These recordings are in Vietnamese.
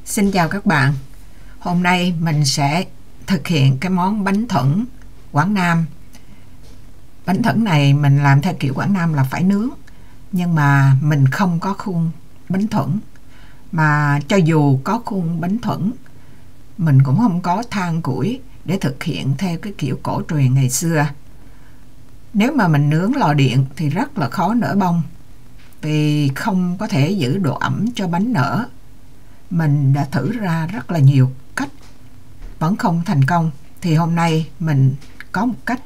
Xin chào các bạn. Hôm nay mình sẽ thực hiện cái món bánh thuẫn Quảng Nam. Bánh thuẫn này mình làm theo kiểu Quảng Nam là phải nướng, nhưng mà mình không có khuôn bánh thuẫn. Mà cho dù có khuôn bánh thuẫn, mình cũng không có than củi để thực hiện theo cái kiểu cổ truyền ngày xưa. Nếu mà mình nướng lò điện thì rất là khó nở bông, vì không có thể giữ độ ẩm cho bánh nở. Mình đã thử ra rất là nhiều cách vẫn không thành công, thì hôm nay mình có một cách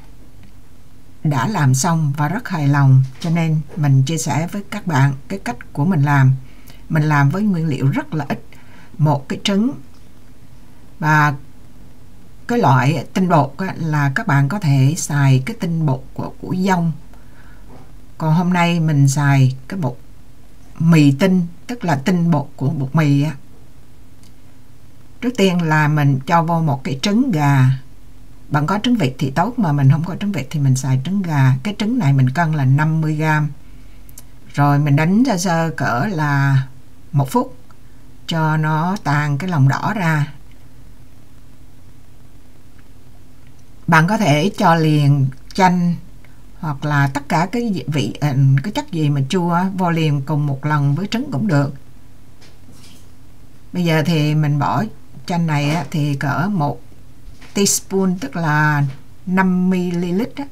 đã làm xong và rất hài lòng, cho nên mình chia sẻ với các bạn cái cách của mình làm. Mình làm với nguyên liệu rất là ít, một cái trứng, và cái loại tinh bột là các bạn có thể xài cái tinh bột của dông, còn hôm nay mình xài cái bột mì tinh, tức là tinh bột của bột mì á. Trước tiên là mình cho vô một cái trứng gà. Bạn có trứng vịt thì tốt, mà mình không có trứng vịt thì mình xài trứng gà. Cái trứng này mình cân là 50g. Rồi mình đánh sơ sơ cỡ là 1 phút cho nó tan cái lòng đỏ ra. Bạn có thể cho liền chanh hoặc là tất cả cái vị cái chất gì mà chua vô liền cùng một lần với trứng cũng được. Bây giờ thì mình bỏ chanh này thì cỡ 1 teaspoon, tức là 5ml á.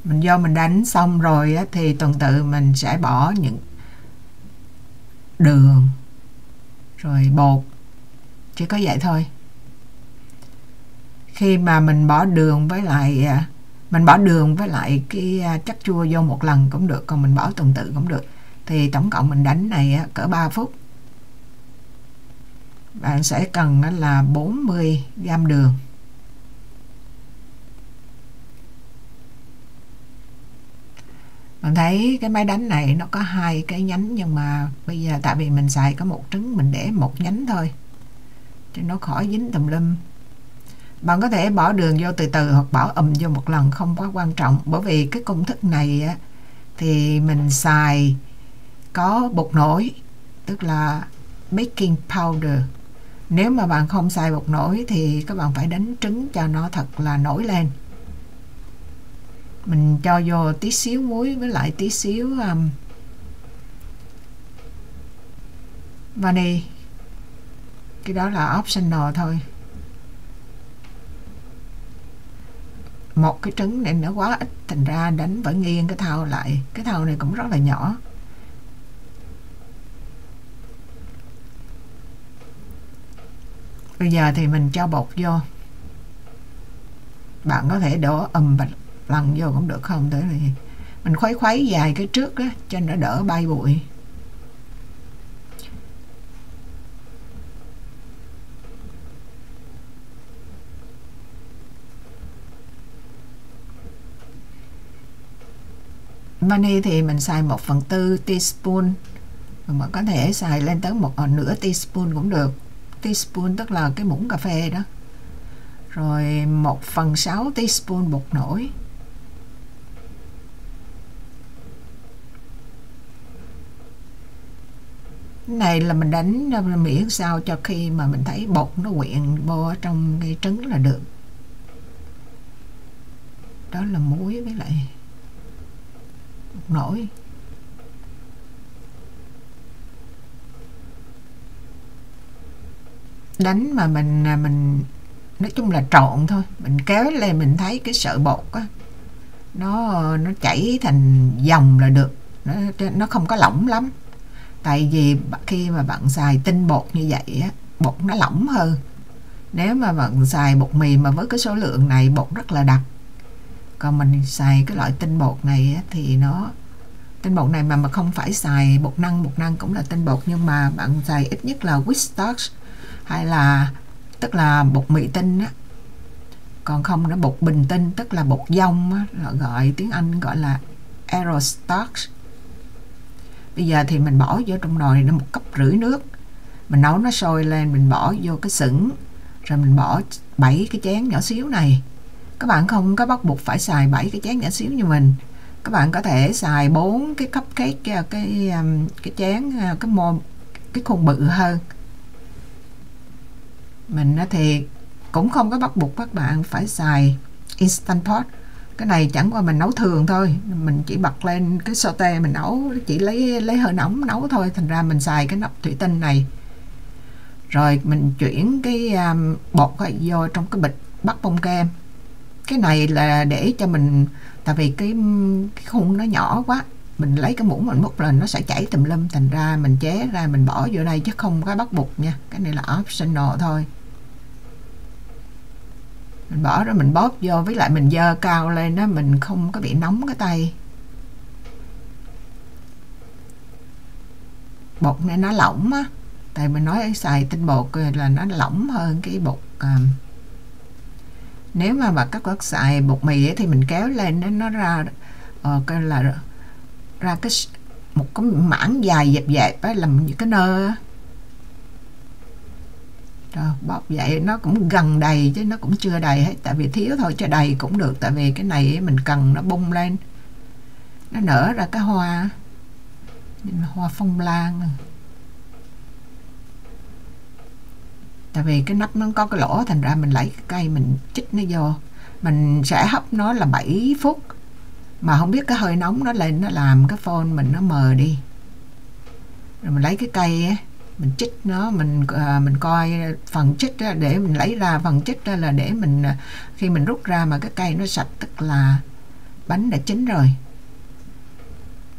Mình vô mình đánh xong rồi thì tuần tự mình sẽ bỏ những đường rồi bột, chỉ có vậy thôi. Khi mà mình bỏ đường với lại cái chất chua vô một lần cũng được, còn mình bỏ tuần tự cũng được. Thì tổng cộng mình đánh này cỡ 3 phút. Bạn sẽ cần là 40g đường. Bạn thấy cái máy đánh này nó có 2 cái nhánh, nhưng mà bây giờ tại vì mình xài có một trứng, mình để một nhánh thôi cho nó khỏi dính tùm lum. Bạn có thể bỏ đường vô từ từ hoặc bỏ vô một lần, không quá quan trọng, bởi vì cái công thức này thì mình xài có bột nổi, tức là baking powder. Nếu mà bạn không xài bột nổi thì các bạn phải đánh trứng cho nó thật là nổi lên. Mình cho vô tí xíu muối với lại tí xíu vani. Cái đó là optional thôi. Một cái trứng này nó quá ít, thành ra đánh vẫn nghiêng cái thau lại. Cái thau này cũng rất là nhỏ. Bây giờ thì mình cho bột vô. Bạn có thể đổ lần vô cũng được, không tới thì mình khuấy vài cái trước đó, cho nó đỡ bay bụi. Vani thì mình xài 1/4 teaspoon, mà có thể xài lên tới nửa teaspoon cũng được. Teaspoon tức là cái muỗng cà phê đó. Rồi 1/6 teaspoon bột nổi. Cái này là mình đánh miễn sao cho khi mà mình thấy bột nó quyện vô trong cái trứng là được. Đó là muối với lại bột nổi. Đánh mà mình nói chung là trộn thôi, mình kéo lên mình thấy cái sợi bột á nó chảy thành dòng là được, nó không có lỏng lắm. Tại vì khi mà bạn xài tinh bột như vậy á, bột nó lỏng hơn. Nếu mà bạn xài bột mì mà với cái số lượng này bột rất là đặc. Còn mình xài cái loại tinh bột này á, thì tinh bột này mà không phải xài bột năng cũng là tinh bột, nhưng mà bạn xài ít nhất là wheat starch hay là tức là bột mì tinh á. Còn không nó bột bình tinh, tức là bột dông á, gọi tiếng Anh gọi là arrow starch. Bây giờ thì mình bỏ vô trong nồi này 1,5 cốc nước. Mình nấu nó sôi lên, mình bỏ vô cái sửng, rồi mình bỏ 7 cái chén nhỏ xíu này. Các bạn không có bắt buộc phải xài 7 cái chén nhỏ xíu như mình. Các bạn có thể xài 4 cái cupcake, cái chén, cái khuôn bự hơn. Mình thì cũng không có bắt buộc các bạn phải xài Instant Pot. Cái này chẳng qua mình nấu thường thôi, mình chỉ bật lên cái saute mình nấu, chỉ lấy hơi nóng nấu thôi, thành ra mình xài cái nắp thủy tinh này. Rồi mình chuyển cái bột vô trong cái bịch bắt bông kem. Cái này là để cho mình, tại vì cái khung nó nhỏ quá, mình lấy cái muỗng mình múc lên nó sẽ chảy tùm lum, thành ra mình chế ra mình bỏ vô đây chứ không có bắt buộc nha. Cái này là optional thôi. Mình bỏ rồi mình bóp vô, với lại mình dơ cao lên đó, mình không có bị nóng cái tay. Bột này nó lỏng á, tại mình nói xài tinh bột là nó lỏng hơn cái bột. Nếu mà các bác xài bột mì ấy, thì mình kéo lên nó ra cái là ra cái một cái mảng dài dẹp dẹp á, làm những cái nơ á. Rồi bóp vậy nó cũng gần đầy chứ nó cũng chưa đầy hết, tại vì thiếu thôi, cho đầy cũng được, tại vì cái này mình cần nó bung lên, nó nở ra cái hoa, hoa phong lan. Tại vì cái nắp nó có cái lỗ, thành ra mình lấy cái cây mình chích nó vô. Mình sẽ hấp nó là 7 phút, mà không biết cái hơi nóng nó lên nó làm cái phone mình nó mờ đi. Rồi mình lấy cái cây á, mình chích nó, mình coi phần chích đó, để mình lấy ra phần chích đó là để mình khi mình rút ra mà cái cây nó sạch, tức là bánh đã chín rồi.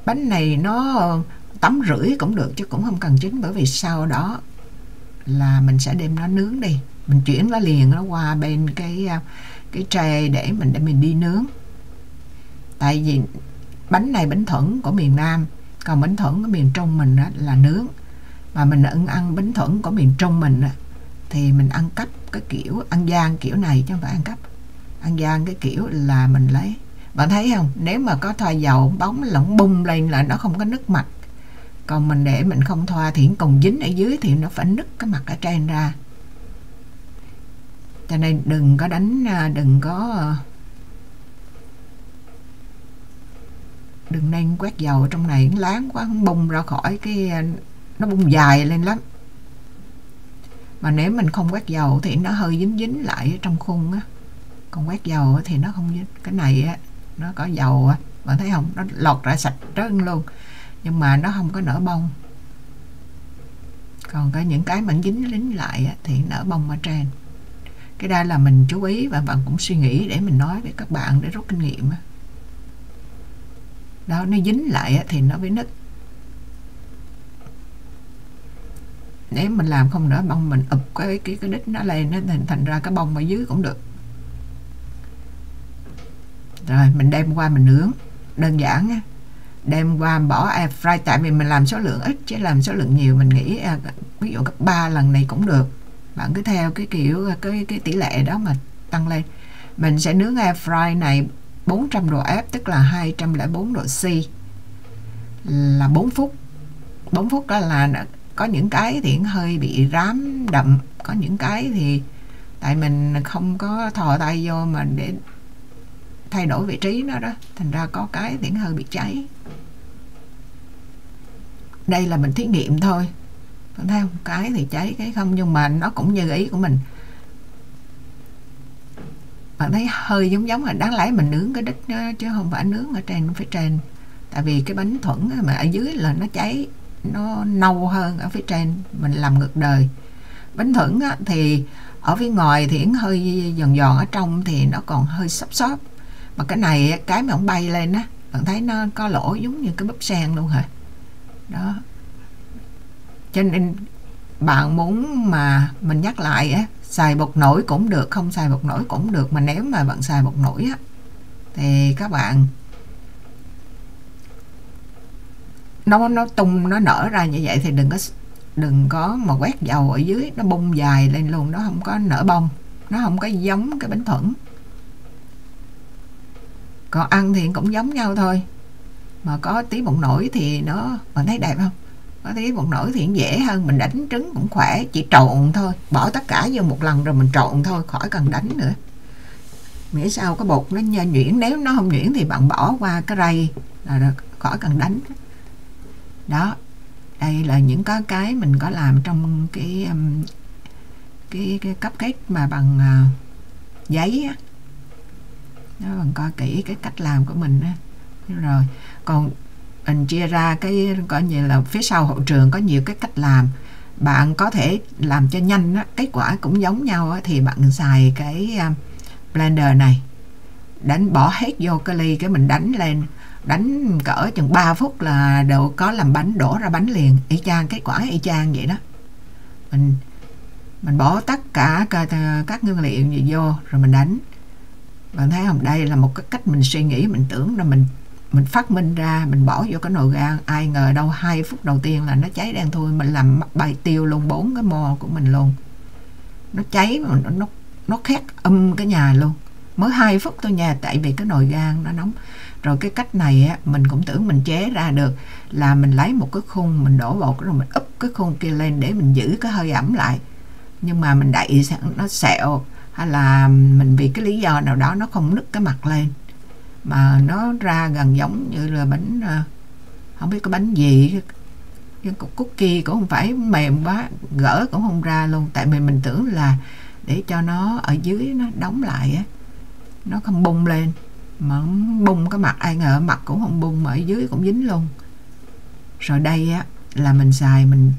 Bánh này nó 8,5 cũng được chứ cũng không cần chín, bởi vì sau đó là mình sẽ đem nó nướng đi, mình chuyển nó liền nó qua bên cái tray để mình đi nướng. Tại vì bánh này bánh thuẫn của miền Nam, còn bánh thuẫn của miền Trung mình đó là nướng. Mà mình ăn bánh thuẫn của miền Trung mình đó, thì mình ăn cắp cái kiểu ăn gian kiểu này chứ không phải ăn cắp. Ăn gian cái kiểu là mình lấy, bạn thấy không, nếu mà có thoa dầu bóng lỏng bung lên là nó không có nứt mặt, còn mình để mình không thoa thì còn dính ở dưới thì nó phải nứt cái mặt ở trên ra. Cho nên đừng có đánh, đừng nên quét dầu ở trong này, láng quá không bung ra khỏi cái, nó bung dài lên lắm. Mà nếu mình không quét dầu thì nó hơi dính lại ở trong khung á, còn quét dầu thì nó không dính. Cái này á nó có dầu á, bạn thấy không, nó lọt ra sạch trơn luôn, nhưng mà nó không có nở bông. Còn cái những cái bạn dính lại á, thì nở bông ở trên. Cái đây là mình chú ý và bạn cũng suy nghĩ để mình nói với các bạn để rút kinh nghiệm á. Đó, nó dính lại á, thì nó mới nứt. Nếu mình làm không nở bông, mình ụp cái đít nó lên, nó thành ra cái bông ở dưới cũng được. Rồi mình đem qua mình nướng, đơn giản á. Đem qua bỏ air fry, tại vì mình làm số lượng ít chứ làm số lượng nhiều mình nghĩ ví dụ gấp 3 lần này cũng được. Bạn cứ theo cái kiểu cái tỷ lệ đó mà tăng lên. Mình sẽ nướng air fry này 400 độ F, tức là 204 độ C là 4 phút. 4 phút đó là có những cái thì hơi bị rám đậm, có những cái thì tại mình không có thò tay vô mà để thay đổi vị trí nó đó, thành ra có cái thì hơi bị cháy. Đây là mình thí nghiệm thôi, bạn thấy không, cái thì cháy cái không, nhưng mà nó cũng như ý của mình. Bạn thấy hơi giống là đáng lẽ mình nướng cái đít chứ không phải nướng ở trên phía trên, tại vì cái bánh thuẫn mà ở dưới là nó cháy, nó nâu hơn ở phía trên, mình làm ngược đời. Bánh thuẫn thì ở phía ngoài thì nó hơi giòn giòn, ở trong thì nó còn hơi xốp. Mà cái này cái mà ông bay lên á, bạn thấy nó có lỗ giống như cái búp sen luôn hả đó. Cho nên bạn muốn mà mình nhắc lại á, xài bột nổi cũng được, không xài bột nổi cũng được, mà nếu mà bạn xài bột nổi á thì các bạn nó tung, nó nở ra như vậy thì đừng có mà quét dầu ở dưới, nó bung dài lên luôn, nó không có nở bông, nó không có giống cái bánh thuẫn. Còn ăn thì cũng giống nhau thôi, mà có tí bột nổi thì nó, bạn thấy đẹp không, có tí bột nổi thì dễ hơn, mình đánh trứng cũng khỏe, chỉ trộn thôi, bỏ tất cả vô một lần rồi mình trộn thôi, khỏi cần đánh nữa. Miễn sao cái bột nó nhuyễn, nếu nó không nhuyễn thì bạn bỏ qua cái rây là khỏi cần đánh. Đó, đây là những cái mình có làm trong cái cupcake mà bằng giấy á. Đó, bạn coi kỹ cái cách làm của mình á. Rồi còn mình chia ra cái coi như là phía sau hậu trường có nhiều cái cách làm. Bạn có thể làm cho nhanh á, kết quả cũng giống nhau á, thì bạn xài cái blender này, bỏ hết vô cái ly, cái mình đánh lên, đánh cỡ chừng 3 phút là có làm bánh, đổ ra bánh liền, y chang, kết quả y chang vậy đó. Mình bỏ tất cả các nguyên liệu gì vô rồi mình đánh. Bạn thấy không, đây là một cái cách mình suy nghĩ, mình tưởng là mình phát minh ra, mình bỏ vô cái nồi gan, ai ngờ đâu 2 phút đầu tiên là nó cháy đen thui, mình làm bay tiêu luôn 4 cái mô của mình luôn. Nó cháy mà nó khét cái nhà luôn. Mới 2 phút thôi nha, tại vì cái nồi gan nó nóng. Rồi cái cách này á, mình cũng tưởng mình chế ra được là mình lấy một cái khung, mình đổ bột rồi mình úp cái khung kia lên để mình giữ cái hơi ẩm lại. Nhưng mà mình đậy nó sẹo, hay là mình vì cái lý do nào đó nó không nứt cái mặt lên, mà nó ra gần giống như là bánh, không biết cái bánh gì, cái cookie cũng không phải, mềm quá, gỡ cũng không ra luôn. Tại vì mình tưởng là để cho nó ở dưới nó đóng lại á, nó không bung lên, mà bung cái mặt, ai ngờ mặt cũng không bung mà ở dưới cũng dính luôn. Rồi đây á là mình xài, mình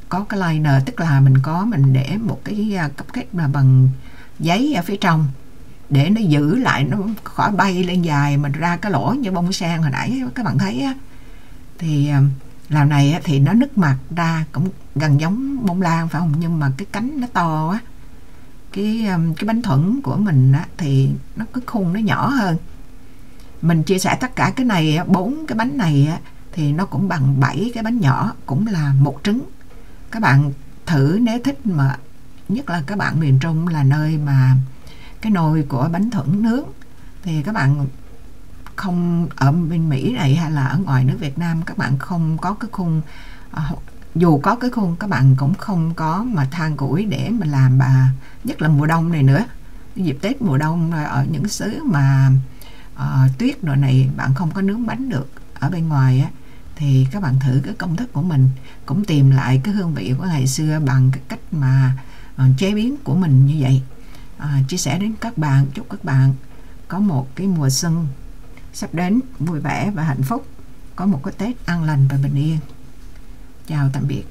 có cái liner, tức là mình để một cái cupcake mà bằng giấy ở phía trong để nó giữ lại, nó khỏi bay lên dài mà ra cái lỗ như bông sen hồi nãy các bạn thấy á. Thì làm này á, thì nó nứt mặt ra cũng gần giống bông lan phải không, nhưng mà cái cánh nó to quá. Cái bánh thuẫn của mình á, thì nó cái khung nó nhỏ hơn. Mình chia sẻ tất cả cái này, 4 cái bánh này á, thì nó cũng bằng 7 cái bánh nhỏ, cũng là 1 trứng. Các bạn thử nếu thích, mà nhất là các bạn miền Trung là nơi mà cái nồi của bánh thuẫn nướng, thì các bạn không ở bên Mỹ này hay là ở ngoài nước Việt Nam, các bạn không có cái khung, dù có cái khung các bạn cũng không có mà than củi để mà làm, nhất là mùa đông này nữa, dịp Tết mùa đông ở những xứ mà tuyết rồi này, bạn không có nướng bánh được ở bên ngoài á, thì các bạn thử cái công thức của mình, cũng tìm lại cái hương vị của ngày xưa bằng cái cách mà chế biến của mình như vậy. Chia sẻ đến các bạn, chúc các bạn có một cái mùa xuân sắp đến vui vẻ và hạnh phúc, có một cái Tết an lành và bình yên. Chào tạm biệt.